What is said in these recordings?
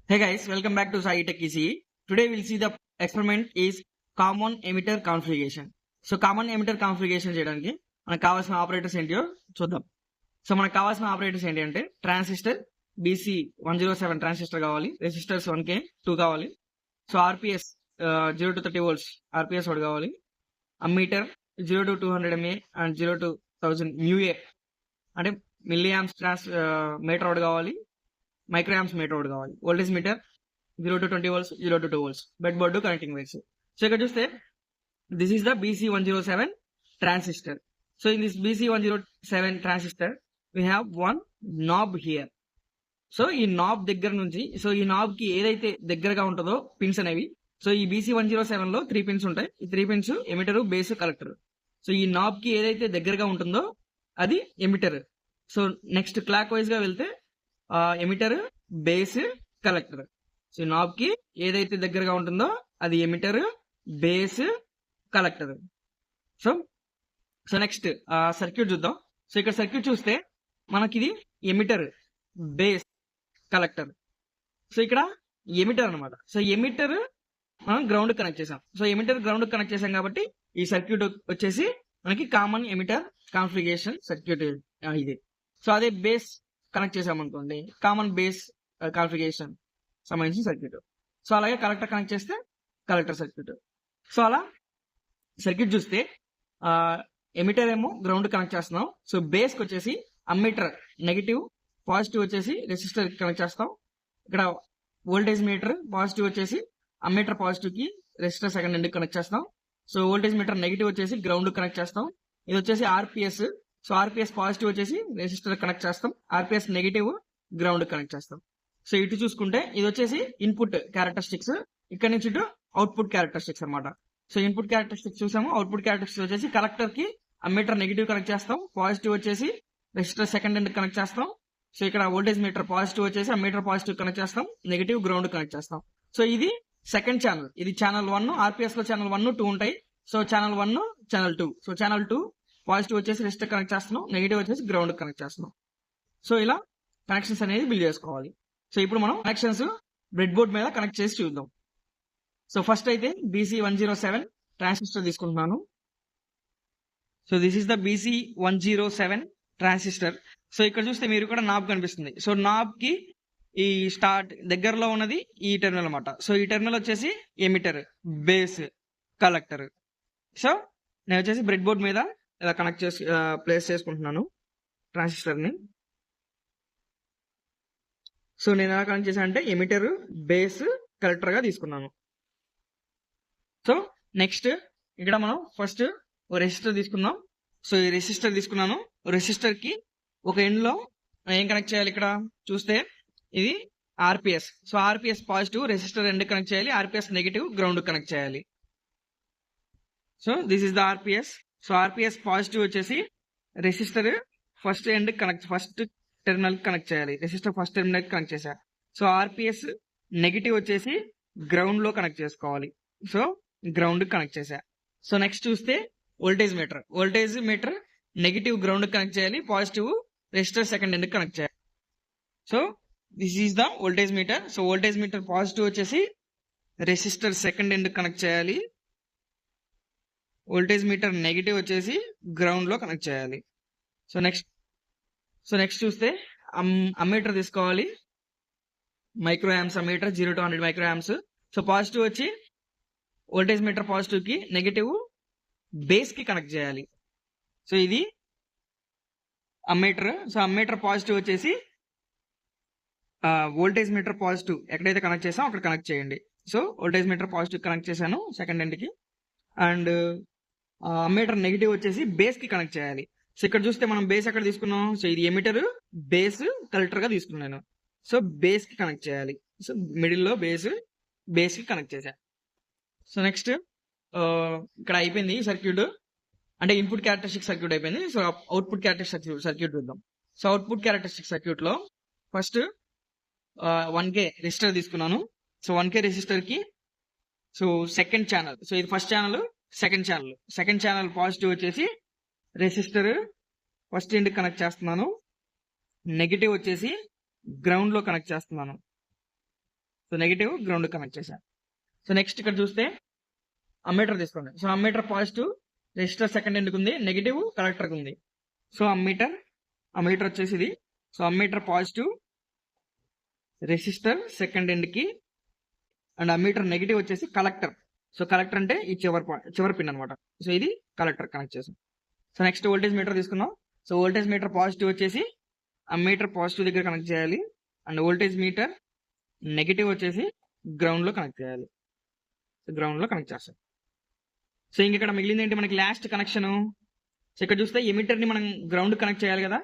Hey guys, welcome back to Sai Tech ECE. Today we'll see the experiment is common emitter configuration. So common emitter configuration చేయడానికి మనకు కావాల్సిన operators ఏంటియో చూద్దాం. So మనకు కావాల్సిన operators ఏంటి అంటే ట్రాన్సిస్టర్ BC107 ట్రాన్సిస్టర్ కావాలి, రెసిస్టర్స్ 1K 2 కావాలి. So RPS 0 to 30 volts RPS ఒకటి కావాలి. Ammeter 0 to 200 mA and 0 to 1000 MUA అంటే మిల్లీ ఆంప్స్ మీటర్ ఒకటి కావాలి. మైక్రో ఆంప్స్ మీటర్ ఒకటి కావాలి. Voltage meter 0 to 20 volts 0 to 2 volts breadboard connecting wires. So ఇక్కడ చూస్తే this is the BC107 transistor. So in this BC107 transistor we have one knob here. So ఈ knob దగ్గర నుంచి, so ఈ knob కి ఏదైతే దగ్గరగా ఉంటుందో పిన్స్ అనేవి, సో ఈ BC107 లో 3 పిన్స్ ఉంటాయి. ఈ 3 pins emitter, base, collector. So ఈ నాబ్ కి ఏదైతే దగ్గరగా ఉంటుందో అది emitter. So next clockwise గా వెళ్తే emitter, base, collector. So knob కి ఏదైతే దగ్గరగా ఉంటుందో అది emitter, base, collector. So so next circuit చూద్దాం. సో ఇక్కడ సర్క్యూట్ చూస్తే మనకి ఇది ఎమిటర్, బేస్, కలెక్టర్. సో ఇక్కడ ఎమిటర్ అనమాట. సో ఎమిటర్ మనం గ్రౌండ్ కనెక్ట్ చేసాం. సో ఎమిటర్ గ్రౌండ్ కనెక్ట్ చేసాం కాబట్టి ఈ సర్క్యూట్ వచ్చేసి మనకి కామన్ ఎమిటర్ కాన్ఫిగరేషన్ సర్క్యూట్ ఇది. సో అదే బేస్ కనెక్ట్ చేసామనుకోండి, కామన్ బేస్ కాన్ఫిగరేషన్ సంబంధించిన సర్క్యూట్. సో అలాగే కలెక్టర్ కనెక్ట్ చేస్తే కలెక్టర్ సర్క్యూట్. సో అలా సర్క్యూట్ చూస్తే ఎమిటర్ ఏమో గ్రౌండ్ కనెక్ట్ చేస్తున్నాం. సో బేస్ కి వచ్చేసి అమ్మీటర్ నెగిటివ్, పాజిటివ్ వచ్చేసి రెసిస్టర్ కనెక్ట్ చేస్తాం. ఇక్కడ వోల్టేజ్ మీటర్ పాజిటివ్ వచ్చేసి అమ్మీటర్ పాజిటివ్ కి రెసిస్టర్ సెకండ్ ఎండ్ కనెక్ట్ చేస్తాం. సో వోల్టేజ్ మీటర్ నెగిటివ్ వచ్చేసి గ్రౌండ్ కనెక్ట్ చేస్తాం. ఇది వచ్చేసి ఆర్పిఎస్. సో ఆర్పిఎస్ పాజిటివ్ వచ్చేసి రెసిస్టర్ కనెక్ట్ చేస్తాం, ఆర్పిఎస్ నెగిటివ్ గ్రౌండ్ కనెక్ట్ చేస్తాం. సో ఇటు చూసుకుంటే ఇది వచ్చేసి ఇన్పుట్ క్యారెక్టరిస్టిక్స్, ఇక్కడ నుంచి ఇటు అవుట్పుట్ క్యారెక్టరిస్టిక్స్ అనమాట. సో ఇన్పుట్ క్యారెక్టరిస్టిక్స్ చూసాము. అవుట్పుట్ క్యారెక్టరిస్టిక్స్ వచ్చేసి కలెక్టర్ కి అమ్మీటర్ నెగిటివ్ కనెక్ట్ చేస్తాం, పాజిటివ్ వచ్చేసి రెసిస్టర్ సెకండ్ ఎండ్ కనెక్ట్ చేస్తాం. సో ఇక్కడ వోల్టేజ్ మీటర్ పాజిటివ్ వచ్చేసి అమ్మీటర్ పాజిటివ్ కనెక్ట్ చేస్తాం, నెగిటివ్ గ్రౌండ్ కనెక్ట్ చేస్తాం. సో ఇది సెకండ్ ఛానల్, ఇది ఛానల్ 1. ఆర్పిఎస్ లో ఛానల్ 1, 2 ఉంటాయి. So channel 1, channel 2. So channel 2 positive వచ్చేసి రెసిస్టర్ కనెక్ట్ చేస్తున్నాం, నెగిటివ్ వచ్చేసి గ్రౌండ్ కనెక్ట్ చేస్తున్నాం. సో ఇలా కనెక్షన్స్ అనేది బిల్డ్ చేసుకోవాలి. సో ఇప్పుడు మనం కనెక్షన్స్ బ్రెడ్ బోర్డ్ మీద కనెక్ట్ చేసి చూద్దాం. సో ఫస్ట్ అయితే BC107 ట్రాన్సిస్టర్ తీసుకుంటున్నాను. So this is the BC107 transistor. So ఇక్కడ చూస్తే మీరు కూడా నాబ్ కనిపిస్తుంది. సో నాబ్ కి ఈ స్టార్ట్ దగ్గరలో ఉన్నది ఈ టెర్మినల్ అనమాట. సో ఈ టెర్మినల్ వచ్చేసి ఎమిటర్, బేస్, కలెక్టర్. సో నేను వచ్చేసి బ్రెడ్ బోర్డ్ మీద ఇలా కనెక్ట్ చేసి ప్లేస్ చేసుకుంటున్నాను ట్రాన్సిస్టర్ ని. సో నేను ఎలా కనెక్ట్ చేశాను అంటే ఎమిటర్, బేస్, కలెక్టర్ గా తీసుకున్నాను. సో నెక్స్ట్ ఇక్కడ మనం ఫస్ట్ రెసిస్టర్ తీసుకుందాం. సో ఈ రెసిస్టర్ తీసుకున్నాను. రెసిస్టర్ కి ఒక ఎండ్ లో ఏం కనెక్ట్ చేయాలి, ఇక్కడ చూస్తే ఇది RPS. So RPS positive resistor end connect చేయాలి, ఆర్పిఎస్ నెగిటివ్ గ్రౌండ్ కనెక్ట్ చేయాలి. So this is the RPS. So RPS positive వచ్చేసి resistor first end connect, first terminal connect చేయాలి. రెసిస్టర్ ఫస్ట్ టెర్మినల్ కనెక్ట్ చేశా. So RPS negative వచ్చేసి ground లో connect చేసుకోవాలి. So ground connect చేశా. So next చూస్తే voltage meter. Voltage meter negative ground connect చేయాలి, positive resistor second end connect చేయాలి. So this is the voltage meter. So voltage meter positive వచ్చేసి resistor second end connect చేయాలి, voltage meter negative వచ్చేసి ground లో connect చేయాలి. So next చూస్తే ammeter తీసుకోవాలి. Micro amps ammeter 0 to 100 micro amps. So positive వచ్చి voltage meter positive కి, negative base కి కనెక్ట్ చేయాలి. సో ఇది అమ్మీటర్. సో అమ్మీటర్ పాజిటివ్ వచ్చేసి వోల్టేజ్ మీటర్ పాజిటివ్ ఎక్కడైతే కనెక్ట్ చేసామో అక్కడ కనెక్ట్ చేయండి. So voltage meter positive connect చేశాను సెకండ్ ఎండ్ కి. అండ్ అమ్మీటర్ నెగిటివ్ వచ్చేసి బేస్ కి కనెక్ట్ చేయాలి. సో ఇక్కడ చూస్తే మనం బేస్ ఎక్కడ తీసుకున్నాం. సో ఇది ఎమిటర్, బేస్, కలెక్టర్ గా తీసుకున్నాను. సో బేస్ కి కనెక్ట్ చేయాలి. సో మిడిల్ లో బేస్ కి కనెక్ట్ చేశా. సో నెక్స్ట్ ఇక్కడ అయిపోయింది సర్క్యూట్, అంటే ఇన్పుట్ క్యారెక్టరిస్టిక్ సర్క్యూట్ అయిపోయింది. సో అవుట్పుట్ క్యారెక్టరిస్టిక్ సర్క్యూట్ చూద్దాం. సో అవుట్పుట్ క్యారెక్టరిస్టిక్ సర్క్యూట్ లో ఫస్ట్ 1K రెసిస్టర్ తీసుకున్నాను. సో 1K రెసిస్టర్ కి సో సెకండ్ ఛానల్. సో ఇది first channel, second channel positive వచ్చేసి రెసిస్టర్ ఫస్ట్ ఎండ్ కనెక్ట్ చేస్తున్నాను, negative వచ్చేసి ground లో కనెక్ట్ చేస్తున్నాను. సో నెగిటివ్ గ్రౌండ్ కనెక్ట్ చేశాను. సో నెక్స్ట్ ఇక్కడ చూస్తే అమ్మీటర్ తీసుకోండి. So ammeter positive resistor second ఎండ్కి ఉంది, నెగిటివ్ కలెక్టర్కి ఉంది. సో అమ్మీటర్ వచ్చేసి ఇది. So ammeter positive resistor second ఎండ్కి అండ్ అమ్మీటర్ నెగిటివ్ వచ్చేసి కలెక్టర్. సో కలెక్టర్ అంటే ఈ చివరి పిన్ అనమాట. సో ఇది కలెక్టర్ కనెక్ట్ చేసాం. సో నెక్స్ట్ వోల్టేజ్ మీటర్ తీసుకున్నాం. సో వోల్టేజ్ మీటర్ పాజిటివ్ వచ్చేసి అమ్మీటర్ పాజిటివ్ దగ్గర కనెక్ట్ చేయాలి అండ్ వోల్టేజ్ మీటర్ నెగిటివ్ వచ్చేసి గ్రౌండ్లో కనెక్ట్ చేయాలి. సో గ్రౌండ్లో కనెక్ట్ చేస్తాం. సో ఇంక ఇక్కడ మిగిలింది ఏంటి మనకి లాస్ట్ కనెక్షన్. సో ఇక్కడ చూస్తే ఎమిటర్ని మనం గ్రౌండ్ కనెక్ట్ చేయాలి కదా.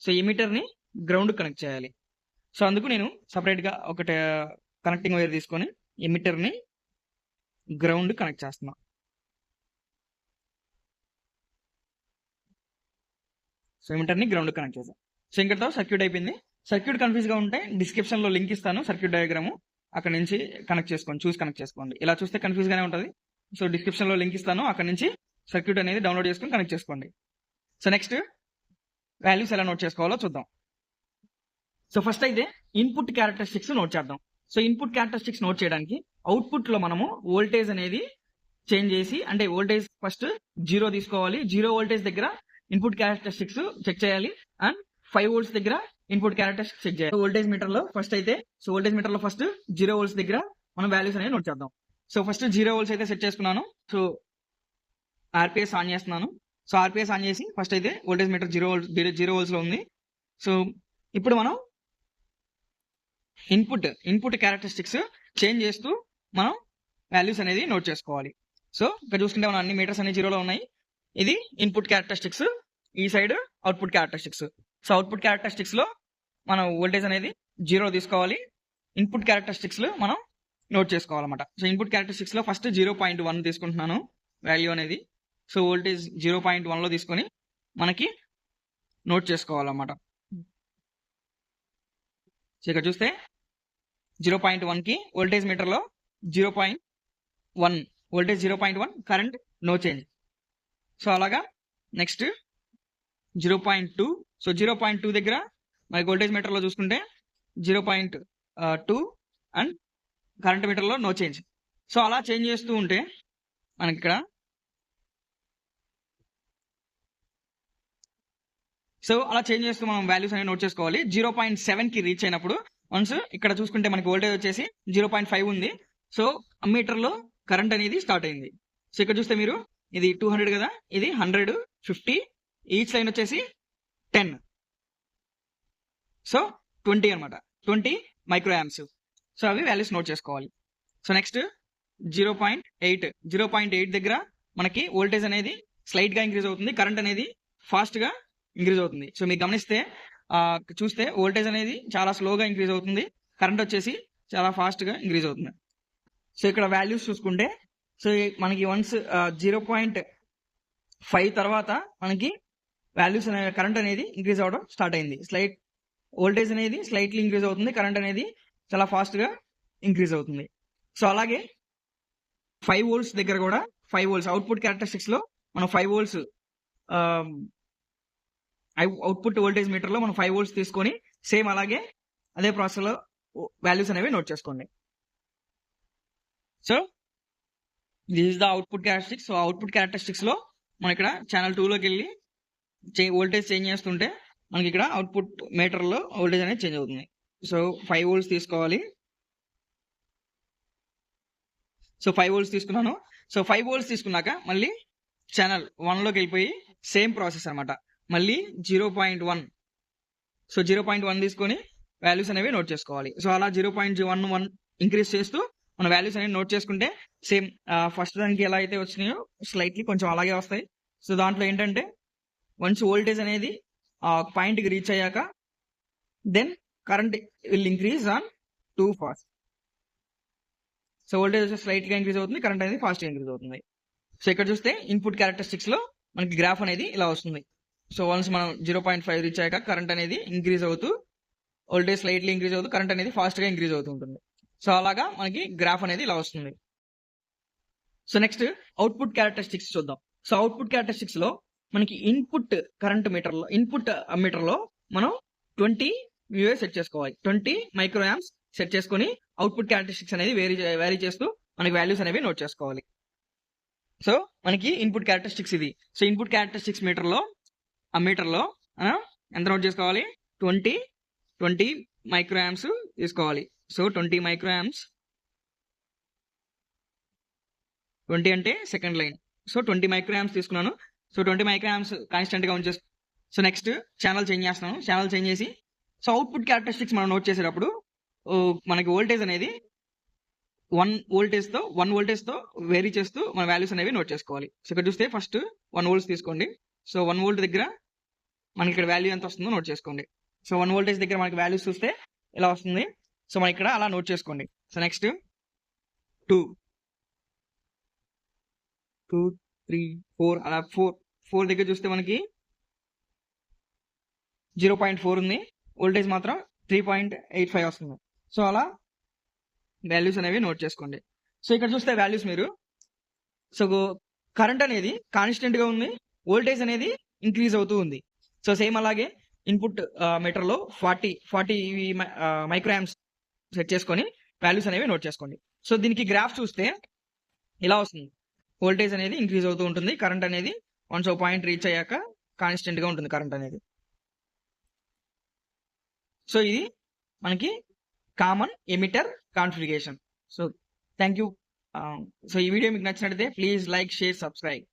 సో ఎమిటర్ని గ్రౌండ్ కనెక్ట్ చేయాలి. సో అందుకు నేను సపరేట్గా ఒకటి కనెక్టింగ్ వైర్ తీసుకొని ఎమిటర్ని గ్రౌండ్ కనెక్ట్ చేస్తున్నా. సో ఎమిటర్ని గ్రౌండ్ కనెక్ట్ చేసాం. సో ఇంకతో సర్క్యూట్ అయిపోయింది. సర్క్యూట్ కన్ఫ్యూజ్గా ఉంటే డిస్క్రిప్షన్లో లింక్ ఇస్తాను సర్క్యూట్ డయాగ్రాము, అక్కడ నుంచి కనెక్ట్ చేసుకోండి, చూసి కనెక్ట్ చేసుకోండి. ఇలా చూస్తే కన్ఫ్యూజ్గానే ఉంటుంది. సో డిస్క్రిప్షన్లో లింక్ ఇస్తాను, అక్కడ నుంచి సర్క్యూట్ అనేది డౌన్లోడ్ చేసుకొని కనెక్ట్ చేసుకోండి. సో నెక్స్ట్ వాల్యూస్ ఎలా నోట్ చేసుకోవాలో చూద్దాం. సో ఫస్ట్ అయితే ఇన్పుట్ క్యారెక్టరిస్టిక్స్ నోట్ చేద్దాం. సో ఇన్పుట్ క్యారెక్టరిస్టిక్స్ నోట్ చేయడానికి అవుట్పుట్లో మనము వోల్టేజ్ అనేది చేంజ్ చేసి, అంటే వోల్టేజ్ ఫస్ట్ 0 తీసుకోవాలి. 0 వోల్టేజ్ దగ్గర ఇన్పుట్ క్యారెక్టరిస్టిక్స్ చెక్ చేయాలి అండ్ 5 volts దగ్గర ఇన్పుట్ క్యారెక్టరిస్టిక్స్ చెక్ చేయాలి. వోల్టేజ్ మీటర్ లో ఫస్ట్ అయితే వోల్టేజ్ మీటర్ లో ఫస్ట్ 0 volts దగ్గర మనం వాల్యూస్ అనేది నోట్ చేద్దాం. సో ఫస్ట్ 0 volts అయితే సెట్ చేసుకున్నాను. సో ఆర్పిఎస్ ఆన్ చేస్తున్నాను. సో ఆర్పిఎస్ ఆన్ చేసి ఫస్ట్ అయితే వోల్టేజ్ మీటర్ 0 volts లో ఉంది. సో ఇప్పుడు మనం ఇన్పుట్ క్యారెక్టరిస్టిక్స్ చేంజ్ చేస్తూ మనం వాల్యూస్ అనేది నోట్ చేసుకోవాలి. సో ఇక్కడ చూసుకుంటే మనం అన్ని మీటర్స్ అన్ని 0లో ఉన్నాయి. ఇది ఇన్పుట్ క్యారెక్టరిస్టిక్స్, ఈ side output characteristics. So output characteristics లో మనం వోల్టేజ్ అనేది 0 తీసుకోవాలి. ఇన్పుట్ క్యారెక్టరిస్టిక్స్ లో మనం నోట్ చేసుకోవాలన్నమాట. సో ఇన్పుట్ క్యారెక్టరిస్టిక్స్ లో ఫస్ట్ 0.1 తీసుకుంటున్నాను వాల్యూ అనేది. సో వోల్టేజ్ 0.1 లో తీసుకొని మనకి నోట్ చేసుకోవాలన్నమాట. సో ఇక్కడ చూస్తే 0.1 కి వోల్టేజ్ మీటర్ లో 0.1 voltage 0.1 current no change. So అలాగా నెక్స్ట్ 0.2. సో 0.2 దగ్గర మనకి వోల్టేజ్ మీటర్ లో చూసుకుంటే 0.2 అండ్ కరెంట్ మీటర్ లో నో చేంజ్. సో అలా చేంజ్ చేస్తూ ఉంటే మనకి ఇక్కడ సో అలా చేంజ్ చేస్తూ మనం వాల్యూస్ అనేవి నోట్ చేసుకోవాలి. 0.7 కి రీచ్ అయినప్పుడు వన్స్ ఇక్కడ చూసుకుంటే మనకి వోల్టేజ్ వచ్చేసి 0.5 ఉంది. సో అమ్మీటర్ లో కరెంట్ అనేది స్టార్ట్ అయింది. సో ఇక్కడ చూస్తే మీరు ఇది 200 కదా, ఇది 100, 50, ఈచ్ లైన్ వచ్చేసి 10. సో 20 అనమాట, 20 మైక్రో యాంప్స్. సో అవి వాల్యూస్ నోట్ చేసుకోవాలి. సో నెక్స్ట్ 0.8 దగ్గర మనకి వోల్టేజ్ అనేది స్లైట్ గా ఇంక్రీజ్ అవుతుంది, కరెంట్ అనేది ఫాస్ట్ గా ఇంక్రీజ్ అవుతుంది. సో మీరు గమనిస్తే చూస్తే వోల్టేజ్ అనేది చాలా స్లోగా ఇంక్రీజ్ అవుతుంది, కరెంట్ వచ్చేసి చాలా ఫాస్ట్ గా ఇంక్రీజ్ అవుతుంది. సో ఇక్కడ వాల్యూస్ చూసుకుంటే సో మనకి వన్స్ 0.5 తర్వాత మనకి వాల్యూస్ అనే కరెంట్ అనేది ఇంక్రీజ్ అవ్వడం స్టార్ట్ అయింది. వోల్టేజ్ అనేది స్లైట్లీ ఇంక్రీజ్ అవుతుంది, కరెంట్ అనేది చాలా ఫాస్ట్ గా ఇంక్రీజ్ అవుతుంది. సో అలాగే 5 volts దగ్గర కూడా 5 volts అవుట్పుట్ క్యారెక్టరిస్టిక్స్ లో మనం 5 volts అవుట్పుట్ వోల్టేజ్ మీటర్ లో మనం 5 volts తీసుకొని సేమ్ అలాగే అదే ప్రాసెస్ లో వాల్యూస్ అనేవి నోట్ చేసుకోండి. So this is the output characteristics. So output characteristics లో మనం ఇక్కడ ఛానల్ 2 లోకి వెళ్ళి వోల్టేజ్ చేంజ్ చేస్తుంటే మనకి ఇక్కడ అవుట్పుట్ మీటర్ లో వోల్టేజ్ అనేది చేంజ్ అవుతుంది. సో 5 volts తీసుకోవాలి. సో 5 volts తీసుకున్నాను. సో 5 volts తీసుకున్నాక మళ్ళీ ఛానల్ 1 లోకి వెళ్ళిపోయి సేమ్ ప్రాసెస్ అనమాట. మళ్ళీ 0.1. సో 0.1 తీసుకొని వాల్యూస్ అనేవి నోట్ చేసుకోవాలి. సో అలా 0.11 ఇంక్రీజ్ చేస్తూ మన వాల్యూస్ అనేవి నోట్ చేసుకుంటే సేమ్ ఫస్ట్ దానికి ఎలా అయితే వచ్చినాయో స్లైట్లీ కొంచెం అలాగే వస్తాయి. సో దాంట్లో ఏంటంటే వన్స్ వోల్టేజ్ అనేది పాయింట్కి రీచ్ అయ్యాక then current will increase on too fast. So voltage స్లైట్గా ఇంక్రీజ్ అవుతుంది, కరెంట్ అనేది ఫాస్ట్గా ఇంక్రీజ్ అవుతుంది. సో ఇక్కడ చూస్తే ఇన్పుట్ క్యారెక్టరిస్టిక్స్ లో మనకి గ్రాఫ్ అనేది ఇలా వస్తుంది. సో వన్స్ మనం 0.5 రీచ్ అయ్యాక కరెంట్ అనేది ఇంక్రీజ్ అవుతూ వోల్టేజ్ స్లైట్లీ ఇంక్రీజ్ అవుతూ కరెంట్ అనేది ఫాస్ట్గా ఇంక్రీజ్ అవుతూ ఉంటుంది. సో అలాగా మనకి గ్రాఫ్ అనేది ఇలా వస్తుంది. సో నెక్స్ట్ అవుట్పుట్ క్యారెక్టరిస్టిక్స్ చూద్దాం. సో అవుట్పుట్ క్యారెక్టరిస్టిక్స్ లో మనకి ఇన్పుట్ కరెంట్ మీటర్ లో ఇన్పుట్ మీటర్ లో మనం 20 VA సెట్ చేసుకోవాలి. 20 మైక్రో యాంప్స్ సెట్ చేసుకొని అవుట్పుట్ క్యారెక్టరిస్టిక్స్ అనేది వేరీ చేస్తూ మనకి వాల్యూస్ అనేవి నోట్ చేసుకోవాలి. సో మనకి ఇన్పుట్ క్యారెక్టరిస్టిక్స్ ఇది. సో ఇన్పుట్ క్యారెక్టరిస్టిక్స్ మీటర్లో ఎంత నోట్ చేసుకోవాలి? 20 మైక్రోయామ్స్ తీసుకోవాలి. సో 20 మైక్రోయామ్స్, 20 అంటే సెకండ్ లైన్. సో 20 మైక్రోయామ్స్ తీసుకున్నాను. సో 20 మైక్రోయామ్స్ కాన్స్టెంట్ గా ఉంచేసి, సో నెక్స్ట్ ఛానల్ చేంజ్ చేస్తున్నాను. ఛానల్ చేంజ్ చేసి సో అవుట్పుట్ క్యారెక్టరిస్టిక్స్ మనం నోట్ చేసేటప్పుడు మనకి వోల్టేజ్ అనేది 1 వోల్టేజ్ తో వేరీ చేస్తూ మన వాల్యూస్ అనేవి నోట్ చేసుకోవాలి. సో ఇక్కడ చూస్తే ఫస్ట్ 1 వోల్ట్స్ తీసుకోండి. సో 1 వోల్ట్ దగ్గర మనకి ఇక్కడ వాల్యూ ఎంత వస్తుందో నోట్ చేసుకోండి. సో 1 వోల్టేజ్ దగ్గర మనకి వాల్యూస్ చూస్తే ఇలా వస్తుంది. సో మనం ఇక్కడ అలా నోట్ చేసుకోండి. సో నెక్స్ట్ 2, 3, 4 అలా 4 దగ్గర చూస్తే మనకి 0.4 ఉంది. వోల్టేజ్ మాత్రం 3.85 వస్తుంది. సో అలా వాల్యూస్ అనేవి నోట్ చేసుకోండి. సో ఇక్కడ చూస్తే వాల్యూస్ మీరు, సో కరెంట్ అనేది కాన్స్టెంట్ గా ఉంది, వోల్టేజ్ అనేది ఇంక్రీజ్ అవుతూ ఉంది. సో సేమ్ అలాగే ఇన్పుట్ మీటర్ లో 40 మైక్రోయామ్స్ సెట్ చేసుకొని వాల్యూస్ అనేవి నోట్ చేసుకోండి. సో దీనికి గ్రాఫ్ చూస్తే ఇలా వస్తుంది. వోల్టేజ్ అనేది ఇంక్రీజ్ అవుతూ ఉంటుంది, కరెంట్ అనేది వన్స్ ఓ పాయింట్ రీచ్ అయ్యాక కాన్స్టెంట్ గా ఉంటుంది కరెంట్ అనేది. సో ఇది మనకి common emitter configuration. So thank you. So ఈ వీడియో మీకు నచ్చినట్లయితే ప్లీజ్ లైక్, షేర్, సబ్స్క్రైబ్.